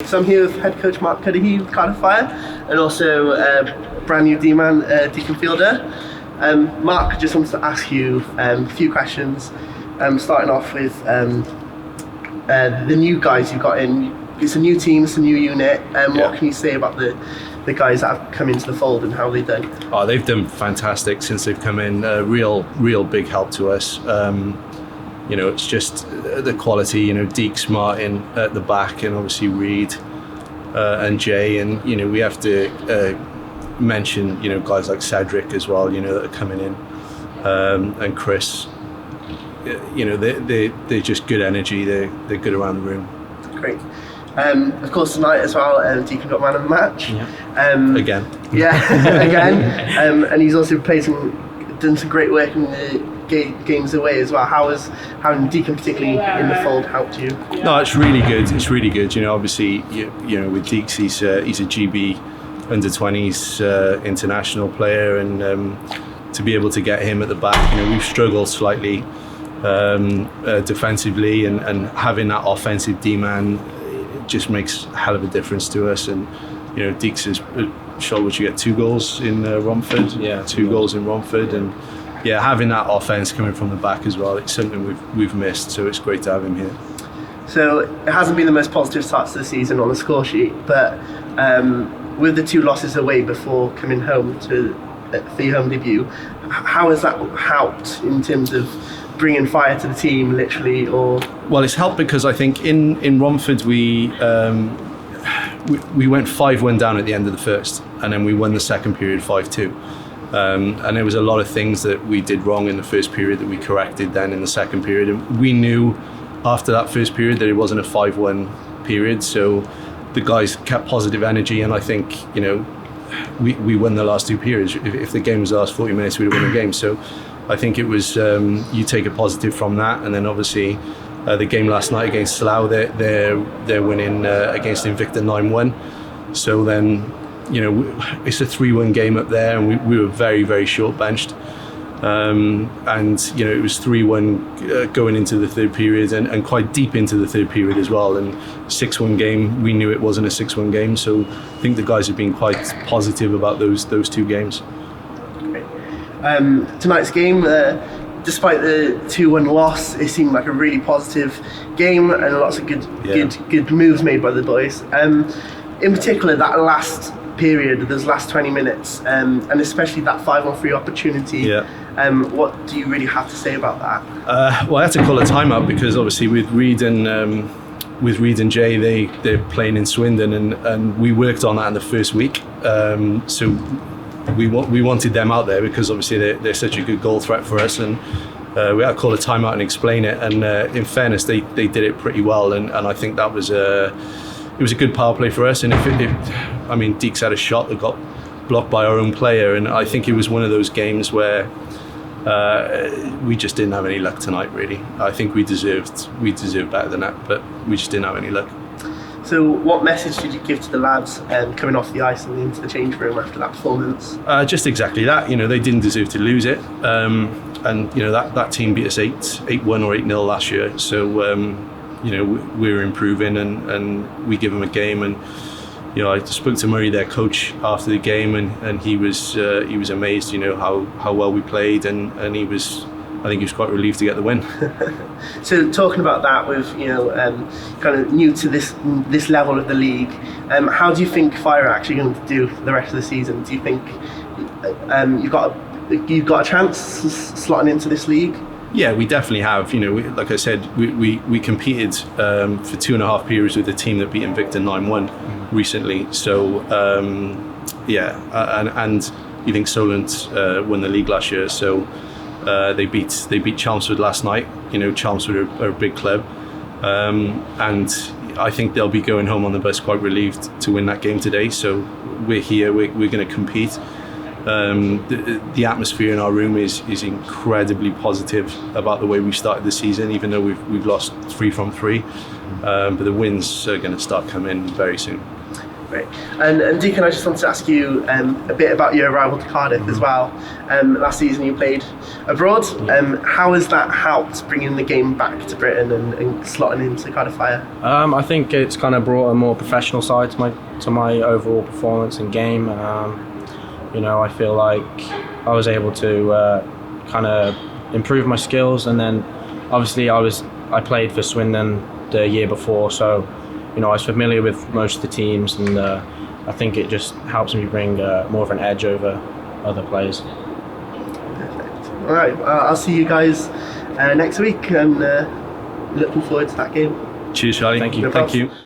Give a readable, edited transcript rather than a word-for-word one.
So I'm here with Head Coach Mark Cuddihy with Cardiff Fire, and also brand new D-man, Deakan Fielder. Mark, I just wanted to ask you a few questions, starting off with the new guys you've got in. It's a new team, it's a new unit. What can you say about the guys that have come into the fold and how they've done? Oh, they've done fantastic since they've come in. Real big help to us. It's just the quality. Deeks, Martin at the back, and obviously Reed and Jay, and we have to mention guys like Cedric as well. That are coming in, and Chris. They're just good energy. They're good around the room. Great. Of course, tonight as well, Deakan got man of the match. Again. Yeah, again. And he's also done some great work in the games away as well. How has having Deakan particularly in the fold helped you? No, it's really good. It's really good. Obviously, with Deeks, he's a GB under-20s international player, and to be able to get him at the back, we've struggled slightly defensively, and having that offensive D-man just makes a hell of a difference to us. And Deeks has shown you get 2 goals in Romford, 2 goals in Romford, and having that offense coming from the back as well, it's something we've missed, so it's great to have him here. So it hasn't been the most positive start to the season on the score sheet, but with the 2 losses away before coming home for your home debut, how has that helped in terms of bringing fire to the team, literally? Or well, it's helped because I think in Romford we went 5-1 down at the end of the first, and then we won the second period 5-2. And there was a lot of things that we did wrong in the first period that we corrected then in the second period. And we knew after that first period that it wasn't a 5-1 period, so the guys kept positive energy, and I think we won the last 2 periods. If the game was the last 40 minutes, we'd have won the game. So I think it was you take a positive from that, and then obviously the game last night against Slough, they're winning against Invicta 9-1. So then it's a 3-1 game up there, and we were very, very short benched, and it was 3-1 going into the third period, and quite deep into the third period as well. And 6-1 game, we knew it wasn't a 6-1 game, so I think the guys have been quite positive about those 2 games. Tonight's game, despite the 2-1 loss, it seemed like a really positive game, and lots of good moves made by the boys. In particular, that last period, those last 20 minutes, and especially that 5-on-3 opportunity. What do you really have to say about that? Well, I had to call a timeout because obviously with Reed and Jay, they're playing in Swindon, and we worked on that in the first week. So we wanted them out there because obviously they're such a good goal threat for us, and we had to call a timeout and explain it. And in fairness, they did it pretty well, and I think that was it was a good power play for us. And Deeks had a shot that got blocked by our own player, and I think it was one of those games where we just didn't have any luck tonight, really. I think we deserved better than that, but we just didn't have any luck. So what message did you give to the lads coming off the ice and into the change room after that performance? Just exactly that. They didn't deserve to lose it, and that team beat us 8-1 or 8-0 last year. So we're improving, and we give them a game. And I spoke to Murray, their coach, after the game, and he was amazed, how well we played, and I think he was quite relieved to get the win. So talking about that, with kind of new to this level of the league, how do you think Fire are actually going to do for the rest of the season? Do you think you've got a chance slotting into this league? Yeah, we definitely have. Like I said, we competed for 2.5 periods with a team that beat Invicta 9-1 recently. So and you think Solent won the league last year, so they beat Chelmsford last night. Chelmsford are a big club, and I think they'll be going home on the bus quite relieved to win that game today. So we're here. We're going to compete. The atmosphere in our room is incredibly positive about the way we started the season, even though we've lost 3 from 3. But the wins are going to start coming very soon. Great. And Deacon, I just wanted to ask you a bit about your arrival to Cardiff as well. Last season you played abroad. How has that helped bringing the game back to Britain and slotting into Cardiff Fire? I think it's kind of brought a more professional side to my overall performance and game. I feel like I was able to kind of improve my skills, and then obviously I played for Swindon the year before, so I was familiar with most of the teams, and I think it just helps me bring more of an edge over other players. Perfect. All right, I'll see you guys next week, and looking forward to that game. Cheers, Charlie. Thank you. Thank you.